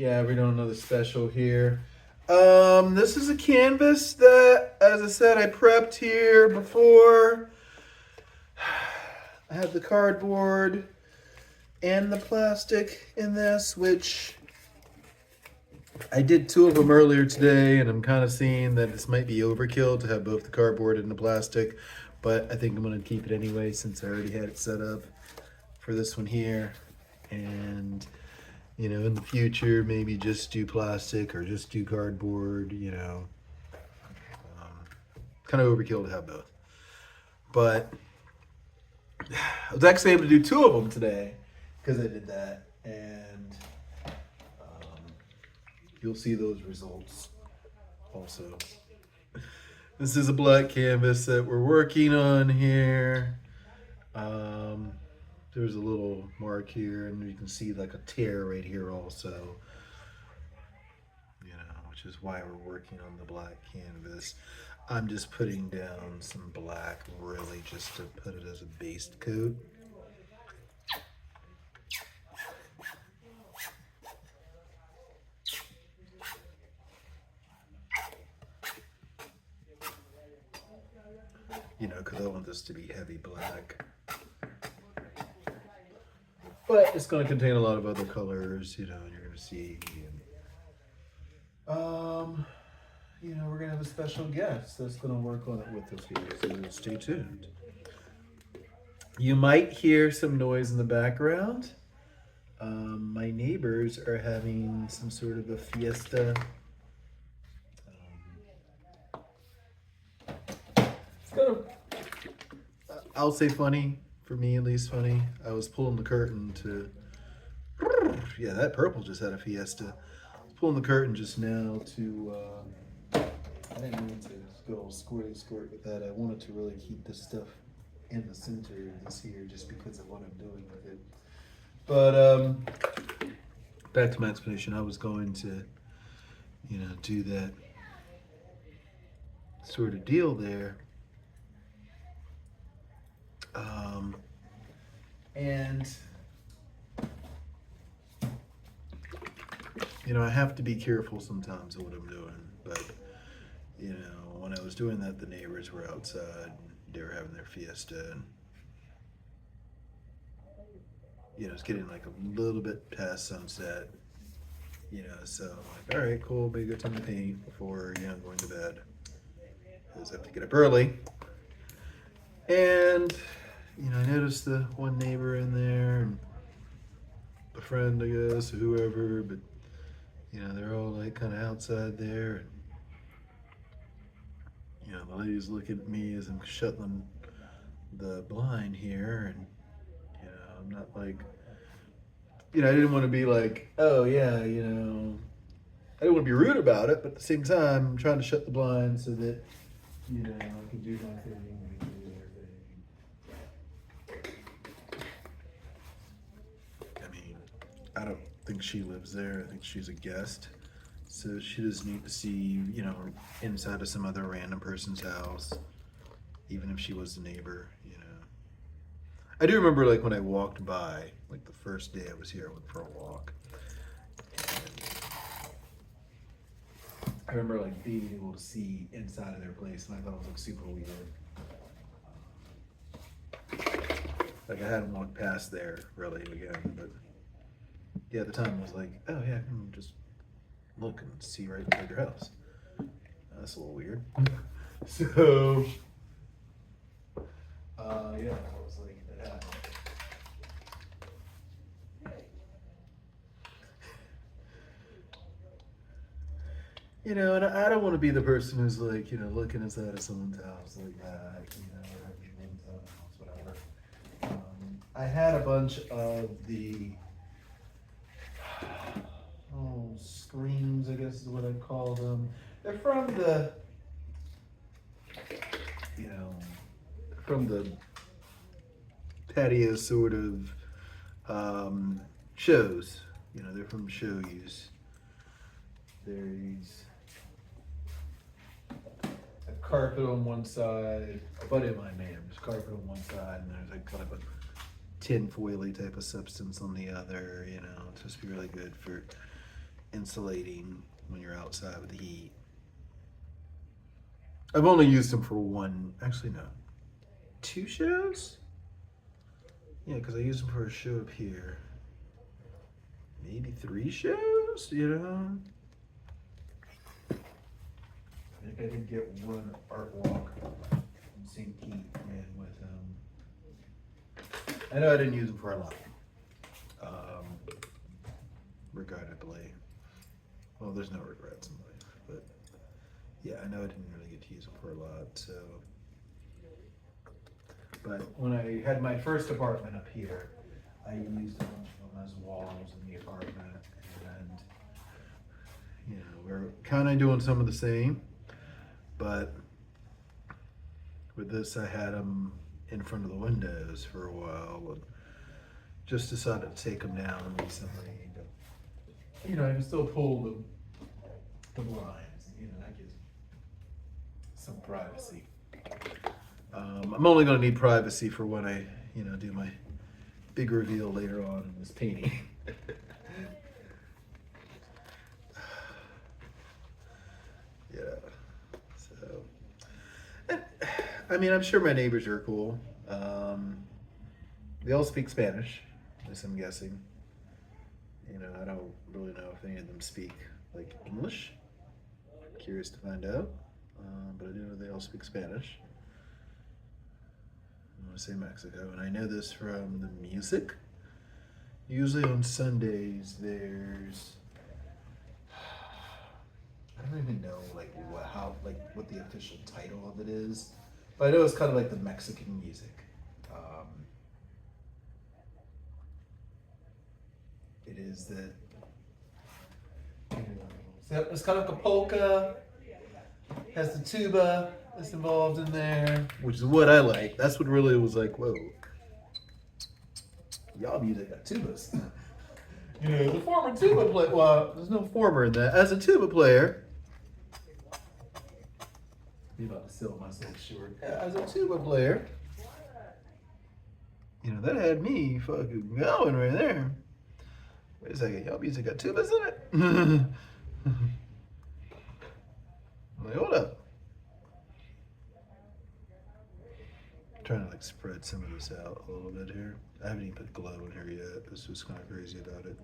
Yeah, we're doing another special here. This is a canvas that, as I said, I prepped here before. I have the cardboard and the plastic in this, which I did two of them earlier today, and I'm kind of seeing that this might be overkill to have both the cardboard and the plastic, but I think I'm going to keep it anyway since I already had it set up for this one here. And you know, in the future, maybe just do plastic or just do cardboard, you know. Kind of overkill to have both. But I was actually able to do two of them today because I did that. And you'll see those results also. This is a black canvas that we're working on here. There's a little mark here, and you can see like a tear right here also, you know, which is why we're working on the black canvas. I'm just putting down some black really just to put it as a base coat. You know, because I want this to be heavy black. But it's going to contain a lot of other colors, you know, and you're going to see. And, you know, we're going to have a special guest that's going to work on it with us here, so stay tuned. You might hear some noise in the background. My neighbors are having some sort of a fiesta. It's kind of, I'll say funny. For me, at least, funny. I was pulling the curtain to. Yeah, that purple just had a fiesta. I was pulling the curtain just now to. I didn't mean to go squirt with that. I wanted to really keep this stuff in the center of this here just because of what I'm doing with it. But back to my explanation. I was going to, you know, do that sort of deal there. And, you know, I have to be careful sometimes of what I'm doing, but, you know, when I was doing that, the neighbors were outside, they were having their fiesta, and, you know, it's getting like a little bit past sunset, you know, so I'm like, all right, cool, be a good time to paint before, you know, going to bed, because I have to get up early. And, you know, I noticed the one neighbor in there, and a friend, I guess, or whoever, but, you know, they're all like kind of outside there. And, you know, the lady's looking at me as I'm shutting the blind here, and, you know, I'm not like, you know, I didn't want to be like, oh, yeah, you know, I didn't want to be rude about it, but at the same time, I'm trying to shut the blind so that, you know, I can do my thing. I don't think she lives there. I think she's a guest. So she doesn't need to see, you know, inside of some other random person's house, even if she was a neighbor, you know. I do remember, like, when I walked by, like, the first day I was here, I went for a walk. And I remember, like, being able to see inside of their place, and I thought it was, like, super weird. Like, I hadn't walked past there, really, again, but yeah, at the time I was like, oh yeah, just look and see right inside your house. That's a little weird. So, yeah, I was like, that happened. You know, and I don't want to be the person who's like, you know, looking inside of someone's house like that, you know, or inside of the house, whatever. I had a bunch of the screens, I guess is what I call them. They're from the, you know, from the patio sort of shows. You know, they're from show use. There's a carpet on one side. A buddy of mine made them. There's carpet on one side, and there's like kind of a tin foily type of substance on the other. You know, it's supposed to be really good for, insulating when you're outside with the heat. I've only used them for one, actually no, 2 shows? Yeah, because I used them for a show up here. Maybe 3 shows, you know? I think I did get one art walk in St. Pete and with I know I didn't use them for a lot. Regrettably. Well, there's no regrets in life, but yeah, I know I didn't really get to use them for a lot, so. But when I had my first apartment up here, I used a bunch of them as walls in the apartment, and you know, we're kind of doing some of the same, but with this, I had them in front of the windows for a while, and just decided to take them down recently. But, you know, I can still pull the blinds, you know, that gives some privacy. I'm only going to need privacy for when I, you know, do my big reveal later on in this painting. Yeah. So, and, I mean, I'm sure my neighbors are cool. They all speak Spanish, at least I'm guessing. You know, I don't really know if any of them speak like English. Curious to find out, but I do know they all speak Spanish. I want to say Mexico, and I know this from the music. Usually on Sundays, there's I don't even know like what the official title of it is, but I know it's kind of like the Mexican music. It is that it's kind of like a polka. Has the tuba that's involved in there, which is what I like. That's what really was like, whoa, y'all music got tubas. You know, the former tuba player. Well, there's no former in that. As a tuba player, I'm about to sell myself short. As a tuba player, you know, that had me fucking going right there. Wait a second, y'all music got tubas in it? I'm like, hold up. I'm trying to like spread some of this out a little bit here. I haven't even put glow in here yet. It's just kind of crazy about it.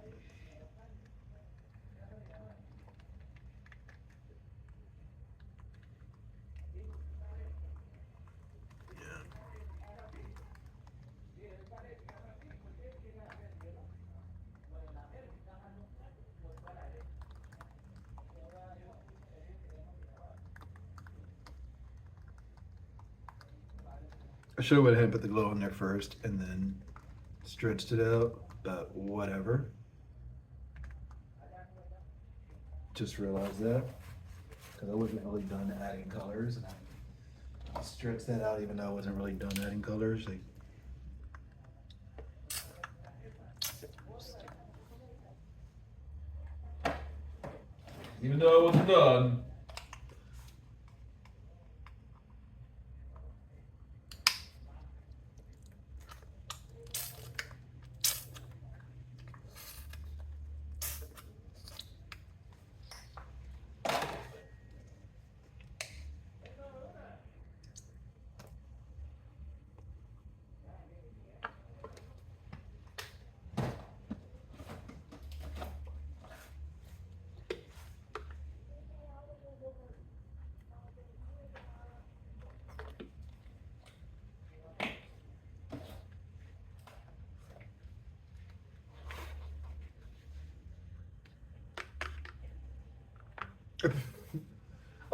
I should have went ahead and put the glow in there first and then stretched it out, but whatever. Just realized that because I wasn't really done adding colors, and I stretched that out even though I wasn't really done adding colors. Like, even though I wasn't done.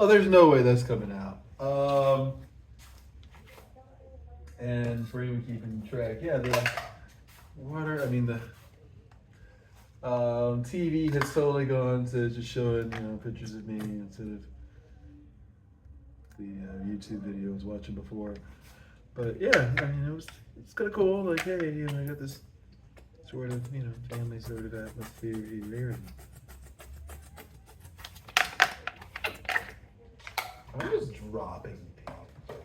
Oh, there's no way that's coming out. And for anyone keeping track, yeah, the water. I mean, the TV has totally gone to just showing, you know, pictures of me instead of the YouTube video I was watching before. But yeah, I mean, it's kind of cool. Like, hey, you know, I got this sort of, you know, family sort of atmosphere here. I'm just dropping paint. Yeah.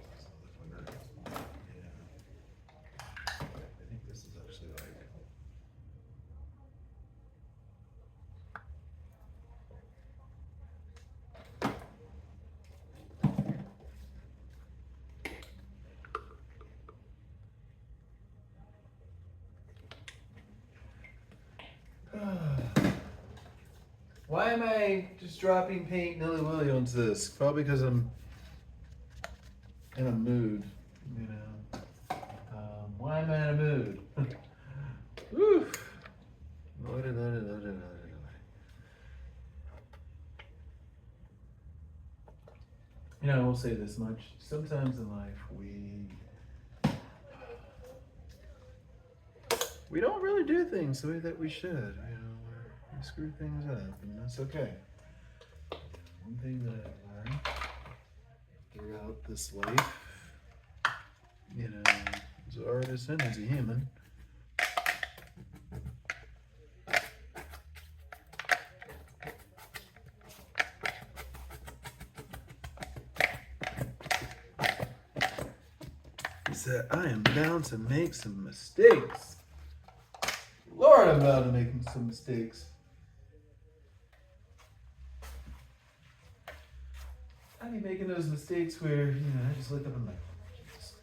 I think this is actually like. Why am I just dropping paint nilly-willy onto this? Probably because I'm in a mood, you know. Why am I in a mood? Woo. Lordy, lordy, lordy, lordy, lordy. You know, I will say this much. Sometimes in life we don't really do things the way that we should. You know, we screw things up, and that's okay. One thing that I've learned throughout this life, you know, as an artist and as a human, is that I am bound to make some mistakes. Lord, I'm bound to make some mistakes. I be making those mistakes where, you know, I just look up and I'm like, Jesus.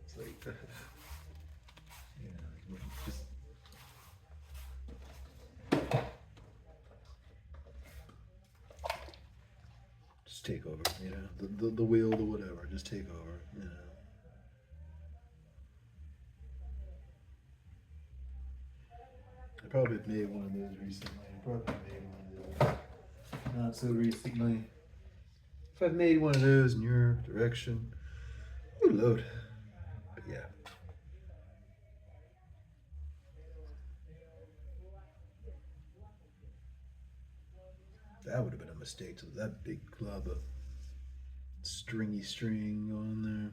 It's like, you know, just take over, you know, the wheel, the whatever, just take over, you know. I probably made one of those recently. Not so recently. If I've made one of those in your direction, ooh, load. But yeah. That would have been a mistake to that big glob of stringy string on there.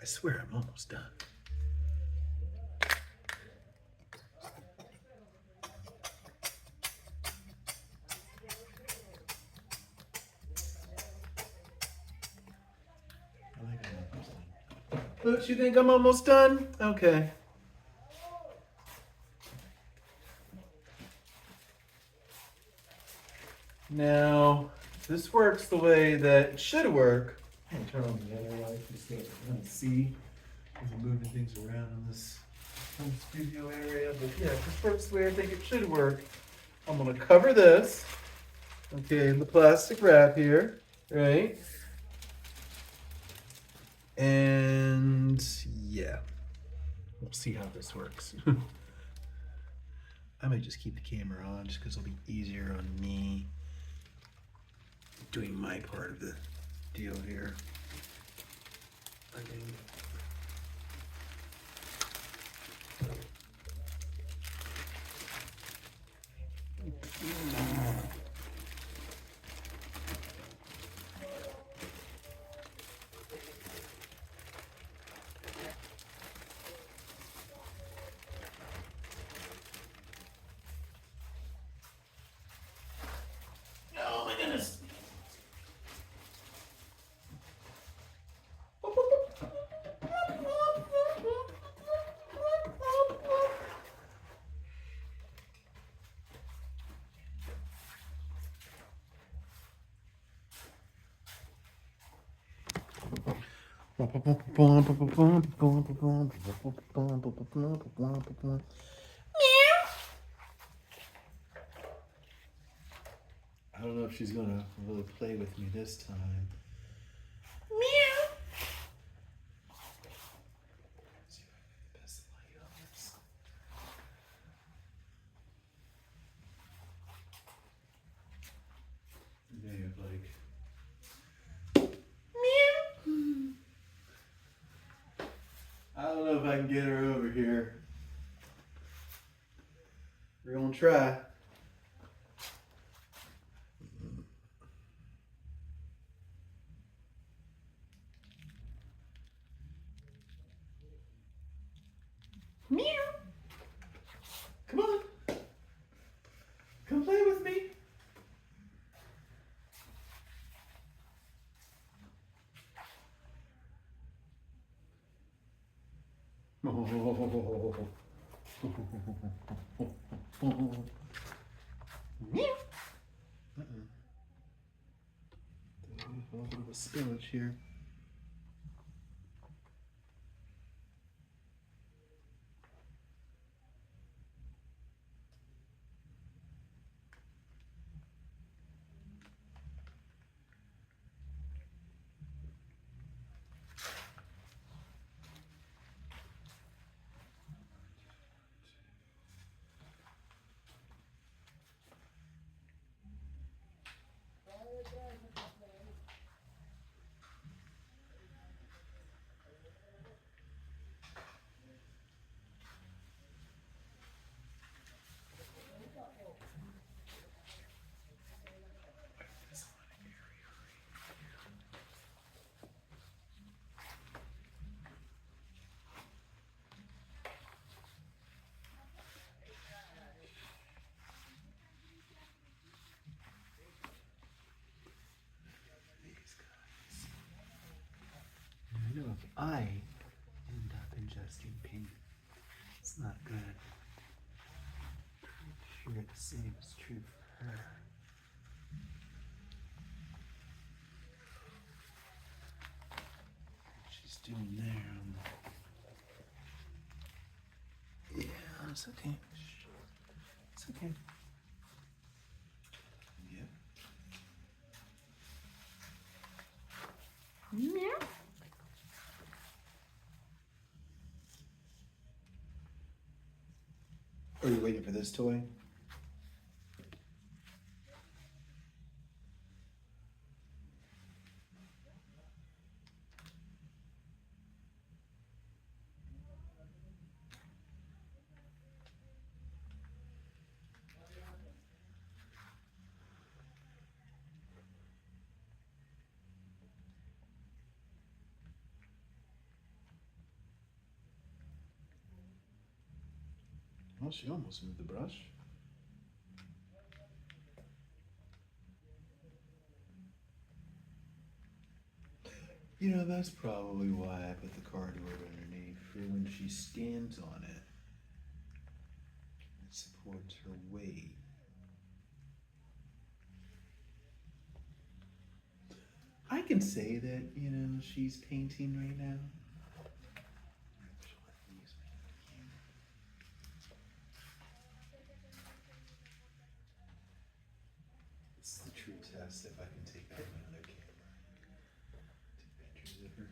I swear I'm almost done. Don't you think I'm almost done? Okay. Now, this works the way that it should work. I'm gonna turn on the other light just so you can see as I'm moving things around in this home studio area. But yeah, this works the way I think it should work. I'm gonna cover this, okay, in the plastic wrap here, right? And yeah, we'll see how this works. I might just keep the camera on just because it'll be easier on me doing my part of the deal here. I mean, oh my goodness. I don't know if she's gonna really play with me this time. Meow. See if I can get the best light on this. They have like meow. I don't know if I can get her over here. We're gonna try. Meow. Come on. Come play with me. Meow. a little bit of a spillage here. I know if I end up ingesting paint, it's not good. I'm sure the same is true for her. What she's doing there on the... Yeah, it's okay. It's okay. Yep. Meow. Are you waiting for this toy? Well, she almost moved the brush. You know, that's probably why I put the cardboard underneath, for when she stands on it, it supports her weight. I can say that, you know, she's painting right now. It's the true test if I can take out my other camera. Take pictures of her.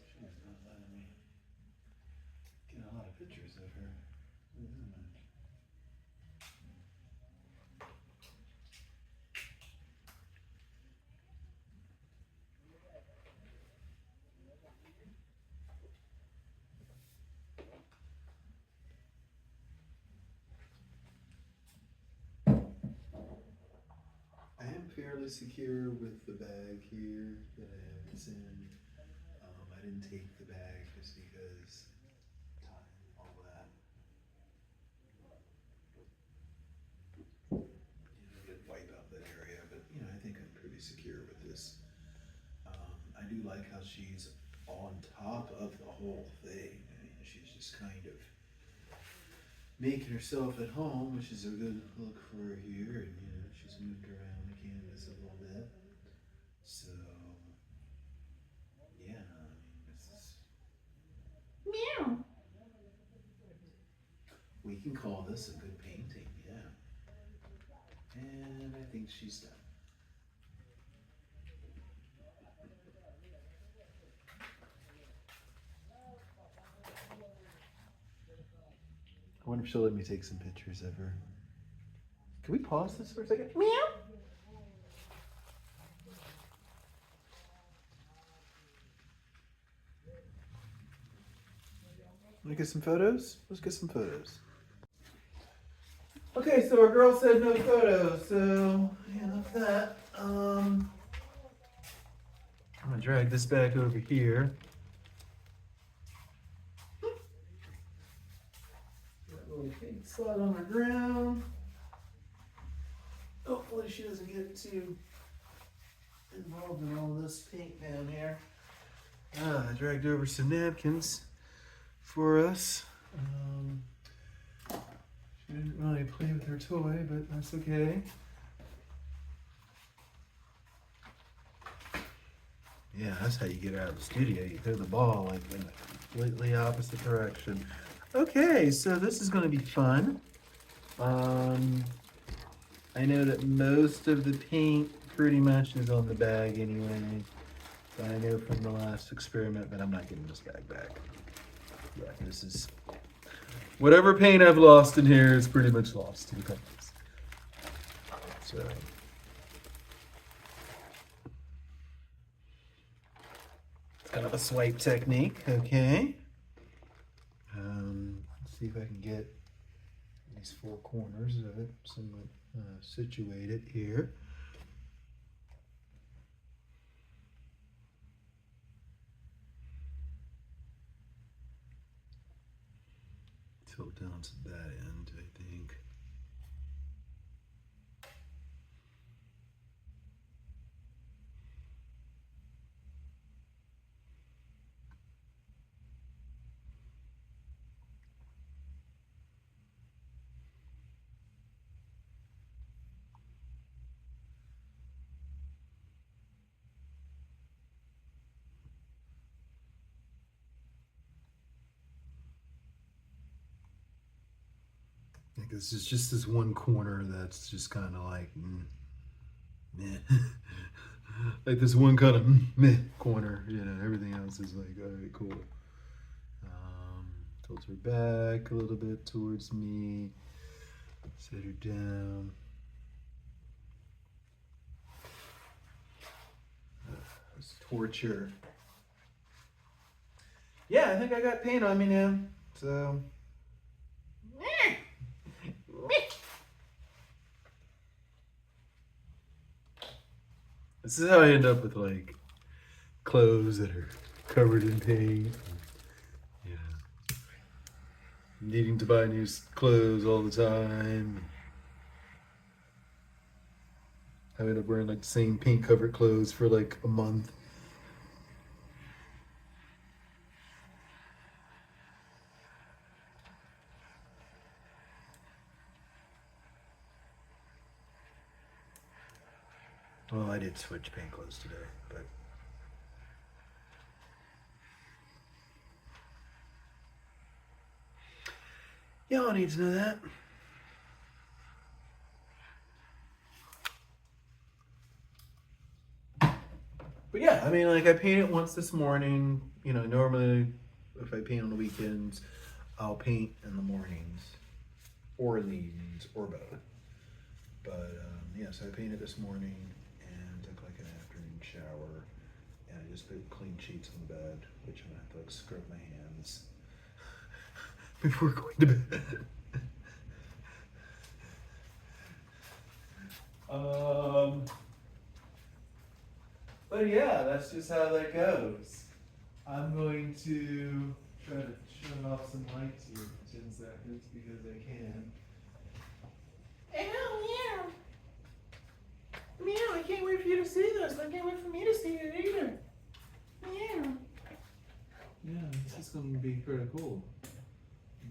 She's not letting me get a lot of pictures of her. I am fairly secure with the bag here that I have this in. I didn't take the bag just because time, all that. You know, didn't wipe out that area, but you know, I think I'm pretty secure with this. I do like how she's on top of the whole thing. I mean, she's just kind of making herself at home, which is a good look for her here. And you know, she's moved around the canvas a little bit. So, yeah, I mean, this is... Meow! We can call this a good painting, yeah. And I think she's done. I wonder if she'll let me take some pictures of her. Can we pause this for a second? Meow. Want to get some photos? Let's get some photos. Okay, so our girl said no photos, so enough of that. I'm gonna drag this back over here. That little pink spot on the ground. Hopefully she doesn't get too involved in all this paint down here. I dragged over some napkins for us. She didn't really play with her toy, but that's okay. Yeah, that's how you get out of the studio. You throw the ball like in a completely opposite direction. Okay, so this is going to be fun. I know that most of the paint pretty much is on the bag anyway. But I know from the last experiment that I'm not getting this bag back. Yeah, this is... whatever paint I've lost in here is pretty much lost to the companies. So... it's kind of a swipe technique, okay. Let's see if I can get these four corners of it somewhat situated here. Tilt down to that end, I think. I think this is just this one corner that's just kind of like, meh. Like this one kind of meh corner, you know, everything else is like, all right, cool. Tilt her back a little bit towards me, set her down. It's torture. Yeah, I think I got paint on me now, so. This is how I end up with like clothes that are covered in paint. Yeah. Needing to buy new clothes all the time. I end up wearing like the same paint covered clothes for like a month. Well, I did switch paint clothes today, but y'all need to know that. But yeah, I mean, like I painted once this morning. You know, normally if I paint on the weekends, I'll paint in the mornings or in the evenings or both. But yeah, so I painted this morning and took like an afternoon shower, and I just put clean sheets on the bed, which I'm gonna have to like scrub my hands before going to bed. But yeah, that's just how that goes. I'm going to try to shut off some lights here for 10 seconds because I can. Meow. Meow, I can't wait for you to see this. I can't wait for me to see it either. Meow. Yeah, this is going to be pretty cool.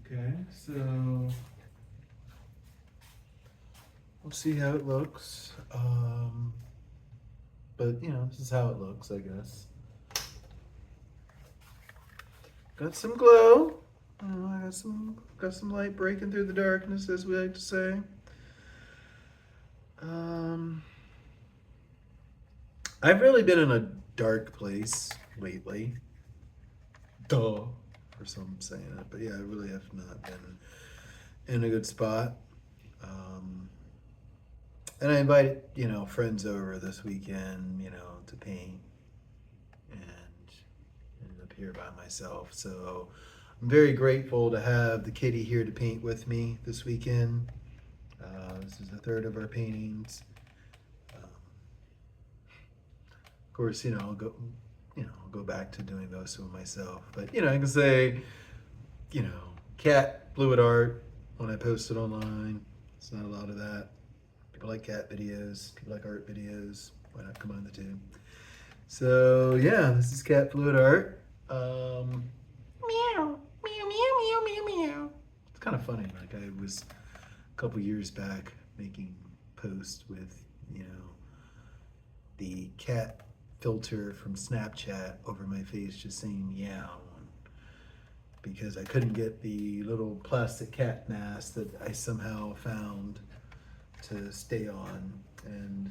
Okay, so we'll see how it looks. But you know, this is how it looks, I guess. Got some glow. I got some light breaking through the darkness, as we like to say. Um, I've really been in a dark place lately. Duh, for some saying it, but yeah, I really have not been in a good spot. Um, and I invited, friends over this weekend, to paint, and ended up here by myself. So I'm very grateful to have the kitty here to paint with me this weekend. This is the third of our paintings. Of course, I'll go back to doing those for myself. But I can say, you know, cat fluid art when I post it online. It's not a lot of that. People like cat videos. People like art videos. Why not combine the two? So yeah, this is cat fluid art. Meow, meow, meow, meow, meow, meow. It's kind of funny. Like I was a couple years back making posts with, the cat filter from Snapchat over my face just saying meow, because I couldn't get the little plastic cat mask that I somehow found to stay on, and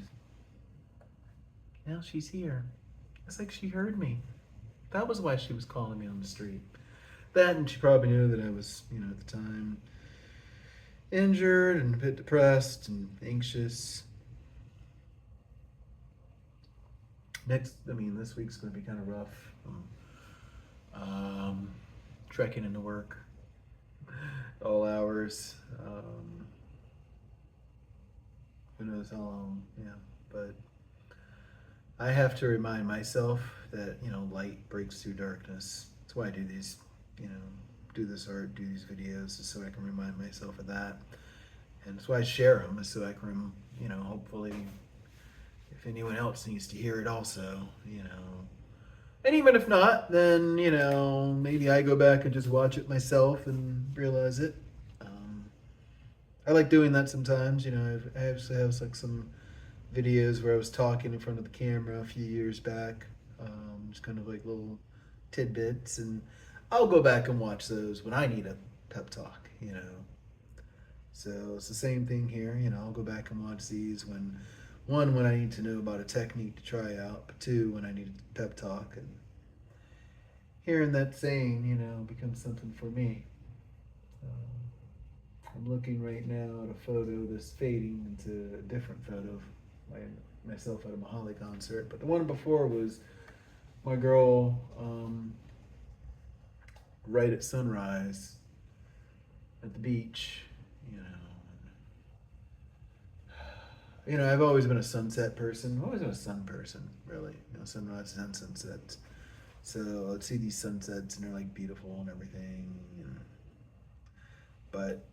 now she's here. It's like she heard me. That was why she was calling me on the street. That, and she probably knew that I was, at the time injured and a bit depressed and anxious. This week's going to be kind of rough. Trekking into work all hours. Who knows how long, yeah. But I have to remind myself that, light breaks through darkness. That's why I do these, do this art, do these videos, is so I can remind myself of that. And that's why I share them, is so I can, hopefully, if anyone else needs to hear it also, And even if not, then, maybe I go back and just watch it myself and realize it. I like doing that sometimes, I actually have like some videos where I was talking in front of the camera a few years back, just kind of like little tidbits, and I'll go back and watch those when I need a pep talk, So it's the same thing here, I'll go back and watch these when I need to know about a technique to try out, but two, when I need a pep talk, and hearing that saying, becomes something for me. I'm looking right now at a photo that's fading into a different photo of myself at a Mahali concert, but the one before was my girl right at sunrise at the beach, I've always been a sunset person. I've always been a sun person, really. Sunrises and sunsets. So I'd see these sunsets and they're like beautiful and everything. But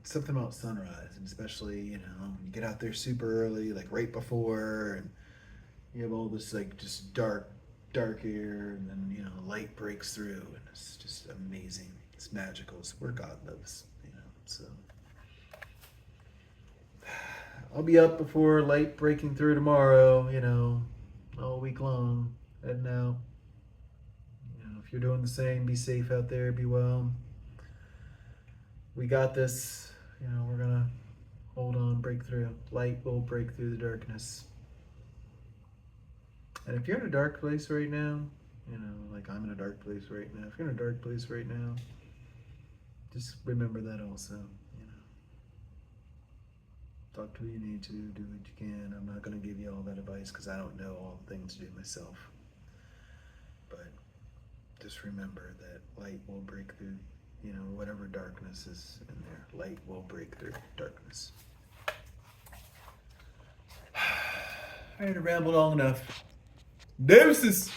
something about sunrise, and especially, you get out there super early, like right before, and you have all this like just dark air, and then, light breaks through, and it's just amazing. It's magical. It's where God lives, so. I'll be up before light breaking through tomorrow, all week long, heading out. If you're doing the same, be safe out there, be well. We got this, we're gonna hold on, break through. Light will break through the darkness. And if you're in a dark place right now, like I'm in a dark place right now, if you're in a dark place right now, just remember that also. Talk to who you need to, do what you can. I'm not going to give you all that advice because I don't know all the things to do myself. But just remember that light will break through, whatever darkness is in there. Light will break through darkness. All right, I rambled long enough. Deuces!